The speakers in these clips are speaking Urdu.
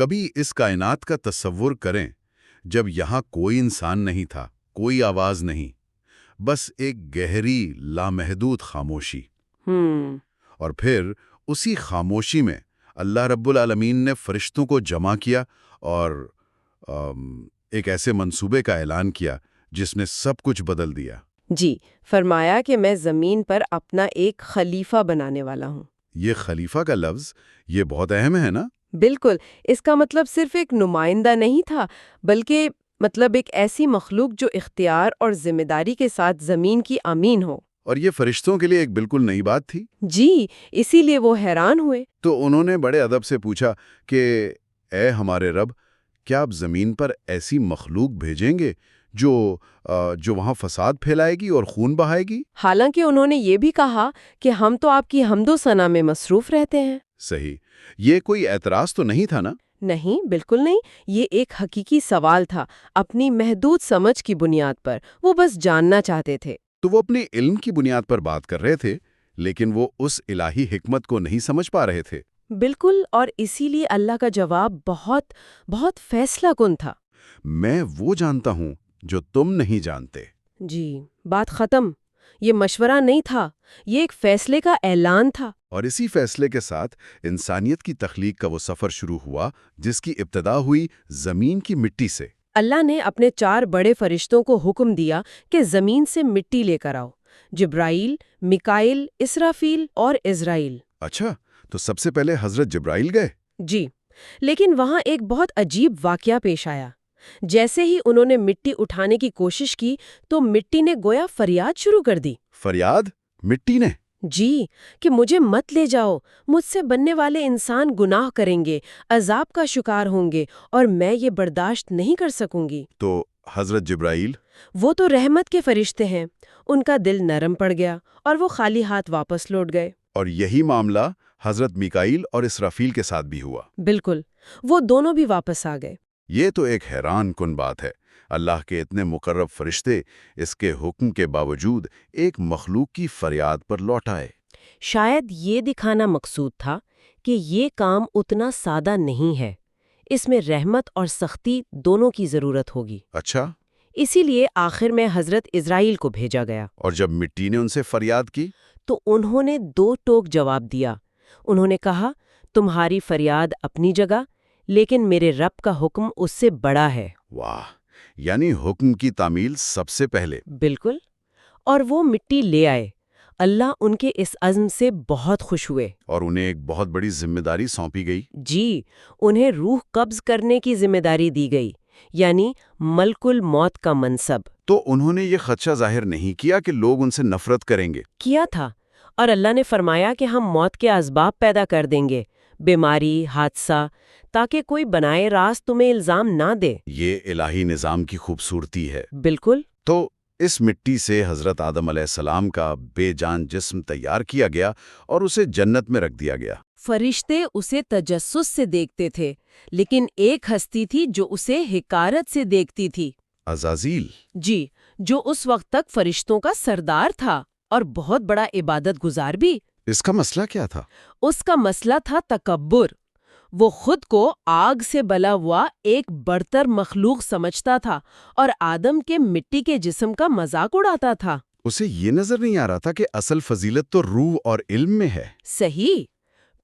کبھی اس کائنات کا تصور کریں جب یہاں کوئی انسان نہیں تھا، کوئی آواز نہیں، بس ایک گہری لامحدود خاموشی۔ اور پھر اسی خاموشی میں اللہ رب العالمین نے فرشتوں کو جمع کیا اور ایک ایسے منصوبے کا اعلان کیا جس نے سب کچھ بدل دیا۔ جی، فرمایا کہ میں زمین پر اپنا ایک خلیفہ بنانے والا ہوں۔ یہ خلیفہ کا لفظ یہ بہت اہم ہے نا؟ بالکل، اس کا مطلب صرف ایک نمائندہ نہیں تھا، بلکہ ایک ایسی مخلوق جو اختیار اور ذمہ داری کے ساتھ زمین کی امین ہو۔ اور یہ فرشتوں کے لیے ایک بالکل نئی بات تھی۔ جی، اسی لیے وہ حیران ہوئے۔ تو انہوں نے بڑے ادب سے پوچھا کہ اے ہمارے رب، کیا آپ زمین پر ایسی مخلوق بھیجیں گے جو وہاں فساد پھیلائے گی اور خون بہائے گی؟ حالانکہ انہوں نے یہ بھی کہا کہ ہم تو آپ کی حمد و ثنا میں مصروف رہتے ہیں۔ صحیح، یہ کوئی اعتراض تو نہیں تھا نا؟ نہیں، بالکل نہیں، یہ ایک حقیقی سوال تھا، اپنی محدود سمجھ کی بنیاد پر وہ بس جاننا چاہتے تھے۔ تو وہ اپنے علم کی بنیاد پر بات کر رہے تھے، لیکن وہ اس الہی حکمت کو نہیں سمجھ پا رہے تھے۔ بالکل، اور اسی لیے اللہ کا جواب بہت بہت فیصلہ کن تھا۔ میں وہ جانتا ہوں جو تم نہیں جانتے۔ جی، بات ختم۔ یہ مشورہ نہیں تھا، یہ ایک فیصلے کا اعلان تھا۔ اور اسی فیصلے کے ساتھ انسانیت کی تخلیق کا وہ سفر شروع ہوا جس کی ابتدا ہوئی زمین کی مٹی سے۔ اللہ نے اپنے 4 بڑے فرشتوں کو حکم دیا کہ زمین سے مٹی لے کر آؤ، جبرائیل، میکائیل، اسرافیل اور عزرائیل۔ اچھا، تو سب سے پہلے حضرت جبرائیل گئے؟ جی، لیکن وہاں ایک بہت عجیب واقعہ پیش آیا۔ جیسے ہی انہوں نے مٹی اٹھانے کی کوشش کی تو مٹی نے گویا فریاد شروع کر دی۔ فریاد؟ مٹی نے؟ جی، کہ مجھے مت لے جاؤ، مجھ سے بننے والے انسان گناہ کریں گے، عذاب کا شکار ہوں گے، اور میں یہ برداشت نہیں کر سکوں گی۔ تو حضرت جبرائیل؟ وہ تو رحمت کے فرشتے ہیں، ان کا دل نرم پڑ گیا اور وہ خالی ہاتھ واپس لوٹ گئے۔ اور یہی معاملہ حضرت میکائیل اور اسرافیل کے ساتھ بھی ہوا؟ بالکل، وہ دونوں بھی واپس آ گئے۔ یہ تو ایک حیران کن بات ہے، اللہ کے اتنے مقرب فرشتے اس کے حکم کے باوجود ایک مخلوق کی فریاد پر لوٹ آئے۔ شاید یہ دکھانا مقصود تھا کہ یہ کام اتنا سادہ نہیں ہے، اس میں رحمت اور سختی دونوں کی ضرورت ہوگی۔ اچھا؟ اسی لیے آخر میں حضرت اسرائیل کو بھیجا گیا۔ اور جب مٹی نے ان سے فریاد کی تو انہوں نے 2 ٹوک جواب دیا۔ انہوں نے کہا، تمہاری فریاد اپنی جگہ، لیکن میرے رب کا حکم اس سے بڑا ہے۔ واہ، یعنی حکم کی تعمیل سب سے پہلے۔ بالکل، اور وہ مٹی لے آئے۔ اللہ ان کے اس عزم سے بہت خوش ہوئے۔ اور انہیں ایک بہت بڑی ذمہ داری سونپی گئی۔ جی، انہیں روح قبض کرنے کی ذمہ داری دی گئی، یعنی ملک الموت کا منصب۔ تو انہوں نے یہ خدشہ ظاہر نہیں کیا کہ لوگ ان سے نفرت کریں گے؟ کیا تھا، اور اللہ نے فرمایا کہ ہم موت کے اسباب پیدا کر دیں گے، بیماری، حادثہ، تاکہ کوئی بنائے راست تمہیں الزام نہ دے۔ یہ الہی نظام کی خوبصورتی ہے۔ بالکل۔ تو اس مٹی سے حضرت آدم علیہ السلام کا بے جان جسم تیار کیا گیا اور اسے جنت میں رکھ دیا گیا۔ فرشتے اسے تجسس سے دیکھتے تھے، لیکن ایک ہستی تھی جو اسے حقارت سے دیکھتی تھی۔ عزازیل؟ جی، جو اس وقت تک فرشتوں کا سردار تھا اور بہت بڑا عبادت گزار بھی۔ اس کا مسئلہ کیا تھا؟ اس کا مسئلہ تھا تکبر۔ وہ خود کو آگ سے بلا ہوا ایک برتر مخلوق سمجھتا تھا اور آدم کے مٹی کے جسم کا مذاق اڑاتا تھا۔ اسے یہ نظر نہیں آ رہا تھا کہ اصل فضیلت تو روح اور علم میں ہے۔ صحیح۔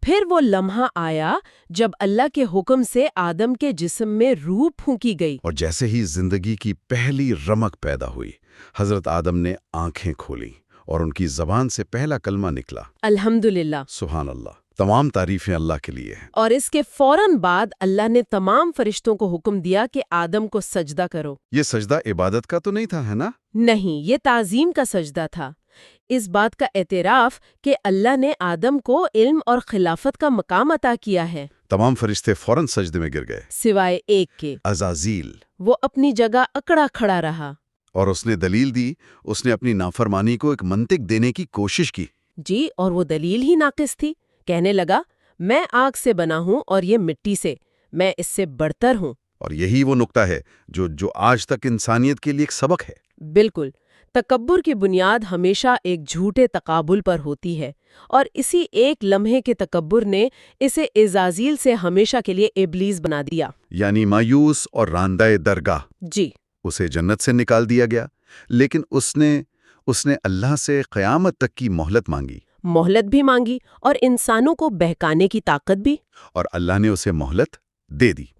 پھر وہ لمحہ آیا جب اللہ کے حکم سے آدم کے جسم میں روح پھونکی گئی۔ اور جیسے ہی زندگی کی پہلی رمق پیدا ہوئی، حضرت آدم نے آنکھیں کھولیں اور ان کی زبان سے پہلا کلمہ نکلا، الحمدللہ۔ سبحان اللہ، تمام تعریفیں اللہ کے لیے ہیں۔ اور اس کے فوراً بعد اللہ نے تمام فرشتوں کو حکم دیا کہ آدم کو سجدہ کرو۔ یہ سجدہ عبادت کا تو نہیں تھا، ہے نا؟ نہیں، یہ تعظیم کا سجدہ تھا، اس بات کا اعتراف کہ اللہ نے آدم کو علم اور خلافت کا مقام عطا کیا ہے۔ تمام فرشتے فوراً سجدے میں گر گئے سوائے ایک کے، عزازیل۔ وہ اپنی جگہ اکڑا کھڑا رہا۔ اور اس نے دلیل دی، اس نے اپنی نافرمانی کو ایک منطق دینے کی کوشش کی۔ جی، اور وہ دلیل ہی ناقص تھی۔ کہنے لگا، میں آگ سے بنا ہوں اور یہ مٹی سے، میں اس سے بڑھتر ہوں۔ اور یہی وہ نقطہ ہے جو آج تک انسانیت کے لیے ایک سبق ہے۔ بالکل، تکبر کی بنیاد ہمیشہ ایک جھوٹے تقابل پر ہوتی ہے، اور اسی ایک لمحے کے تکبر نے اسے عزازیل سے ہمیشہ کے لیے ابلیس بنا دیا۔ یعنی مایوس اور راندہ درگاہ۔ جی، اسے جنت سے نکال دیا گیا، لیکن اس نے اللہ سے قیامت تک کی مہلت مانگی۔ مہلت بھی مانگی اور انسانوں کو بہکانے کی طاقت بھی۔ اور اللہ نے اسے مہلت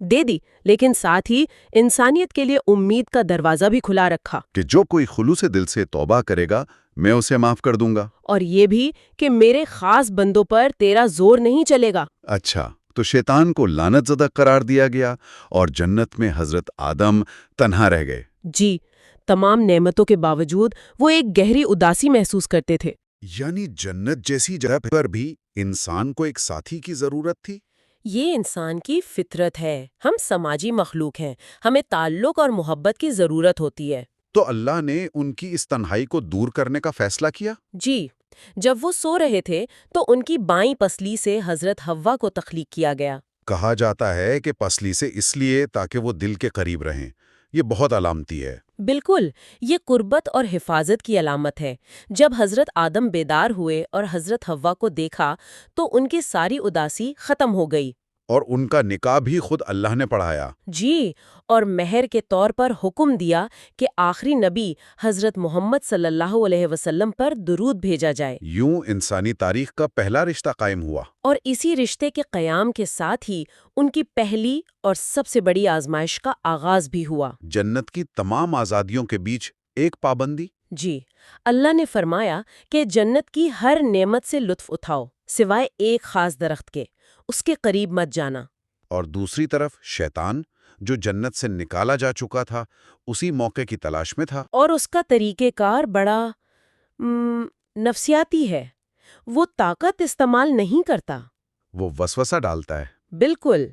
دے دی، لیکن ساتھ ہی انسانیت کے لیے امید کا دروازہ بھی کھلا رکھا، کہ جو کوئی خلوص دل سے توبہ کرے گا میں اسے معاف کر دوں گا۔ اور یہ بھی کہ میرے خاص بندوں پر تیرا زور نہیں چلے گا۔ اچھا، تو شیطان کو لعنت زدہ قرار دیا گیا اور جنت میں حضرت آدم تنہا رہ گئے۔ جی، تمام نعمتوں کے باوجود وہ ایک گہری اداسی محسوس کرتے تھے۔ یعنی جنت جیسی جگہ پر بھی انسان کو ایک ساتھی کی ضرورت تھی؟ یہ انسان کی فطرت ہے، ہم سماجی مخلوق ہیں، ہمیں تعلق اور محبت کی ضرورت ہوتی ہے۔ تو اللہ نے ان کی اس تنہائی کو دور کرنے کا فیصلہ کیا؟ جی، جب وہ سو رہے تھے تو ان کی بائیں پسلی سے حضرت حوا کو تخلیق کیا گیا۔ کہا جاتا ہے کہ پسلی سے اس لیے تاکہ وہ دل کے قریب رہیں۔ یہ بہت علامتی ہے۔ بالکل، یہ قربت اور حفاظت کی علامت ہے۔ جب حضرت آدم بیدار ہوئے اور حضرت حوا کو دیکھا تو ان کی ساری اداسی ختم ہو گئی۔ اور ان کا نکاح بھی خود اللہ نے پڑھایا۔ جی، اور مہر کے طور پر حکم دیا کہ آخری نبی حضرت محمد صلی اللہ علیہ وسلم پر درود بھیجا جائے۔ یوں انسانی تاریخ کا پہلا رشتہ قائم ہوا۔ اور اسی رشتے کے قیام کے ساتھ ہی ان کی پہلی اور سب سے بڑی آزمائش کا آغاز بھی ہوا۔ جنت کی تمام آزادیوں کے بیچ ایک پابندی۔ جی، اللہ نے فرمایا کہ جنت کی ہر نعمت سے لطف اٹھاؤ سوائے ایک خاص درخت کے، اس کے قریب مت جانا۔ اور دوسری طرف شیطان، جو جنت سے نکالا جا چکا تھا، اسی موقع کی تلاش میں تھا۔ اور اس کا طریقہ کار بڑا نفسیاتی ہے۔ وہ طاقت استعمال نہیں کرتا، وہ وسوسہ ڈالتا ہے۔ بالکل۔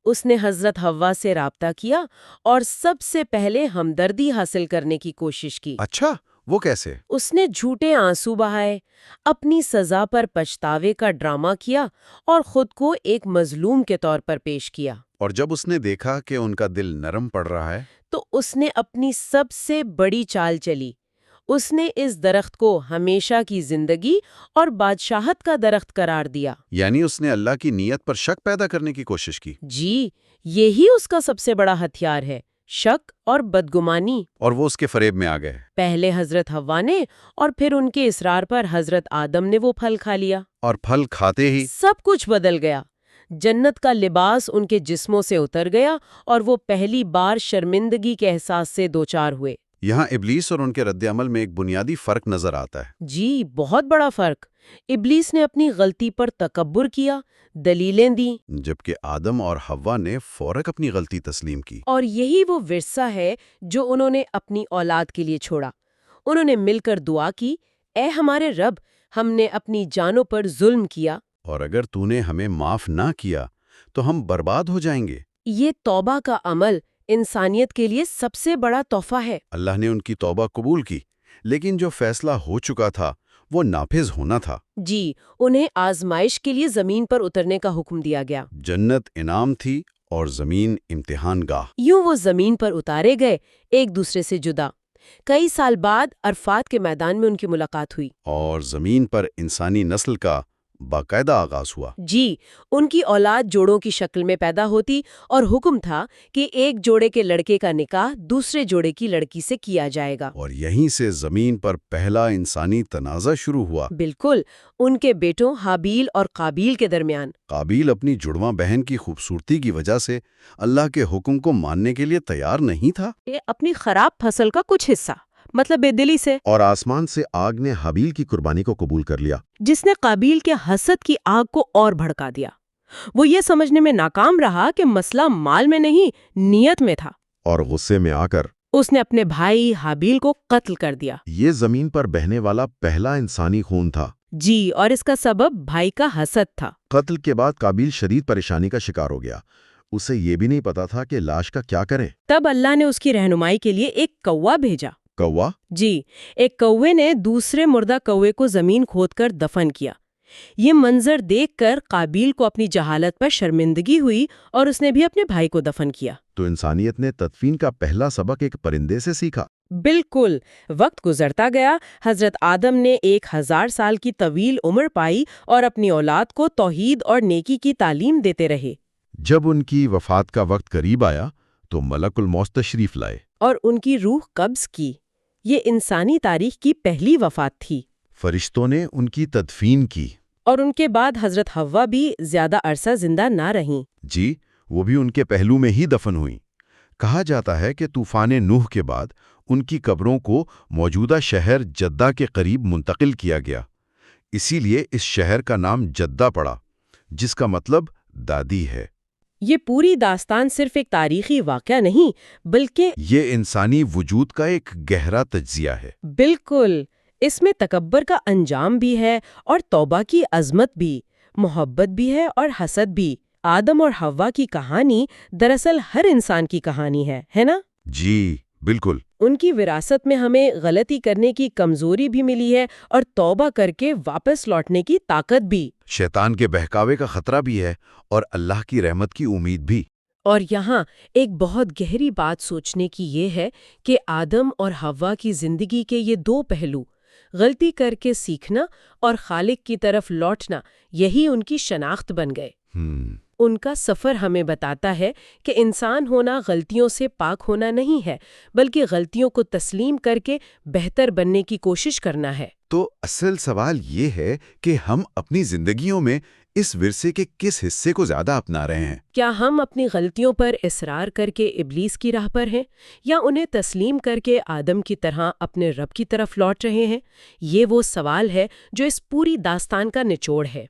اس نے حضرت حوا سے رابطہ کیا اور سب سے پہلے ہمدردی حاصل کرنے کی کوشش کی۔ اچھا، وہ کیسے؟ اس نے جھوٹے آنسو بہائے، اپنی سزا پر پچھتاوے کا ڈرامہ کیا اور خود کو ایک مظلوم کے طور پر پیش کیا۔ اور جب اس نے دیکھا کہ ان کا دل نرم پڑ رہا ہے تو اس نے اپنی سب سے بڑی چال چلی۔ اس نے اس درخت کو ہمیشہ کی زندگی اور بادشاہت کا درخت قرار دیا۔ یعنی اس نے اللہ کی نیت پر شک پیدا کرنے کی کوشش کی۔ جی، یہی اس کا سب سے بڑا ہتھیار ہے، شک اور بدگمانی۔ اور وہ اس کے فریب میں آ گئے۔ پہلے حضرت حوا نے اور پھر ان کے اصرار پر حضرت آدم نے وہ پھل کھا لیا۔ اور پھل کھاتے ہی سب کچھ بدل گیا۔ جنت کا لباس ان کے جسموں سے اتر گیا اور وہ پہلی بار شرمندگی کے احساس سے دوچار ہوئے۔ یہاں ابلیس اور ان کے رد عمل میں ایک بنیادی فرق نظر آتا ہے۔ جی، بہت بڑا فرق۔ ابلیس نے اپنی غلطی پر تکبر کیا، دلیلیں دیں، جبکہ آدم اور حوا نے فوراً اپنی غلطی تسلیم کی۔ اور یہی وہ ورثہ ہے جو انہوں نے اپنی اولاد کے لیے چھوڑا۔ انہوں نے مل کر دعا کی، اے ہمارے رب، ہم نے اپنی جانوں پر ظلم کیا، اور اگر تو نے ہمیں معاف نہ کیا تو ہم برباد ہو جائیں گے۔ یہ توبہ کا عمل انسانیت کے لیے سب سے بڑا تحفہ ہے۔ اللہ نے ان کی توبہ قبول کی، لیکن جو فیصلہ ہو چکا تھا وہ نافذ ہونا تھا۔ جی، انہیں آزمائش کے لیے زمین پر اترنے کا حکم دیا گیا۔ جنت انعام تھی اور زمین امتحان گاہ۔ یوں وہ زمین پر اتارے گئے، ایک دوسرے سے جدا۔ کئی سال بعد عرفات کے میدان میں ان کی ملاقات ہوئی۔ اور زمین پر انسانی نسل کا باقاعدہ آغاز ہوا۔ جی، ان کی اولاد جوڑوں کی شکل میں پیدا ہوتی اور حکم تھا کہ ایک جوڑے کے لڑکے کا نکاح دوسرے جوڑے کی لڑکی سے کیا جائے گا۔ اور یہیں سے زمین پر پہلا انسانی تنازع شروع ہوا۔ بالکل، ان کے بیٹوں حابیل اور قابیل کے درمیان۔ قابیل اپنی جڑواں بہن کی خوبصورتی کی وجہ سے اللہ کے حکم کو ماننے کے لیے تیار نہیں تھا۔ اپنی خراب فصل کا کچھ حصہ، مطلب بے دلی سے، اور آسمان سے آگ نے حابیل کی قربانی کو قبول کر لیا، جس نے قابیل کے حسد کی آگ کو اور بھڑکا دیا۔ وہ یہ سمجھنے میں ناکام رہا کہ مسئلہ مال میں نہیں، نیت میں تھا، اور غصے میں آ کر اس نے اپنے بھائی حابیل کو قتل کر دیا۔ یہ زمین پر بہنے والا پہلا انسانی خون تھا۔ جی، اور اس کا سبب بھائی کا حسد تھا۔ قتل کے بعد قابیل شدید پریشانی کا شکار ہو گیا۔ اسے یہ بھی نہیں پتا تھا کہ لاش کا کیا کریں۔ تب اللہ نے اس کی رہنمائی کے لیے ایک کوا بھیجا۔ کوا؟ جی، ایک کوے نے دوسرے مردہ کوے کو زمین کھود کر دفن کیا۔ یہ منظر دیکھ کر قابیل کو اپنی جہالت پر شرمندگی ہوئی اور اس نے بھی اپنے بھائی کو دفن کیا۔ تو انسانیت نے تدفین کا پہلا سبق ایک پرندے سے سیکھا۔ بالکل. وقت گزرتا گیا، حضرت آدم نے 1000 سال کی طویل عمر پائی اور اپنی اولاد کو توحید اور نیکی کی تعلیم دیتے رہے. جب ان کی وفات کا وقت قریب آیا تو ملک الموت تشریف لائے اور ان کی روح قبض کی. یہ انسانی تاریخ کی پہلی وفات تھی. فرشتوں نے ان کی تدفین کی. اور ان کے بعد حضرت حوا بھی زیادہ عرصہ زندہ نہ رہیں. جی، وہ بھی ان کے پہلو میں ہی دفن ہوئیں. کہا جاتا ہے کہ طوفان نوح کے بعد ان کی قبروں کو موجودہ شہر جدہ کے قریب منتقل کیا گیا. اسی لیے اس شہر کا نام جدہ پڑا، جس کا مطلب دادی ہے. یہ پوری داستان صرف ایک تاریخی واقعہ نہیں بلکہ یہ انسانی وجود کا ایک گہرا تجزیہ ہے. بالکل. اس میں تکبر کا انجام بھی ہے اور توبہ کی عظمت بھی، محبت بھی ہے اور حسد بھی. آدم اور حوا کی کہانی دراصل ہر انسان کی کہانی ہے نا؟ جی بالکل. ان کی وراثت میں ہمیں غلطی کرنے کی کمزوری بھی ملی ہے اور توبہ کر کے واپس لوٹنے کی طاقت بھی. شیطان کے بہکاوے کا خطرہ بھی ہے اور اللہ کی رحمت کی امید بھی. اور یہاں ایک بہت گہری بات سوچنے کی یہ ہے کہ آدم اور حوا کی زندگی کے یہ دو پہلو، غلطی کر کے سیکھنا اور خالق کی طرف لوٹنا، یہی ان کی شناخت بن گئے. ان کا سفر ہمیں بتاتا ہے کہ انسان ہونا غلطیوں سے پاک ہونا نہیں ہے، بلکہ غلطیوں کو تسلیم کر کے بہتر بننے کی کوشش کرنا ہے. تو اصل سوال یہ ہے کہ ہم اپنی زندگیوں میں اس ورثے کے کس حصے کو زیادہ اپنا رہے ہیں؟ کیا ہم اپنی غلطیوں پر اصرار کر کے ابلیس کی راہ پر ہیں یا انہیں تسلیم کر کے آدم کی طرح اپنے رب کی طرف لوٹ رہے ہیں؟ یہ وہ سوال ہے جو اس پوری داستان کا نچوڑ ہے.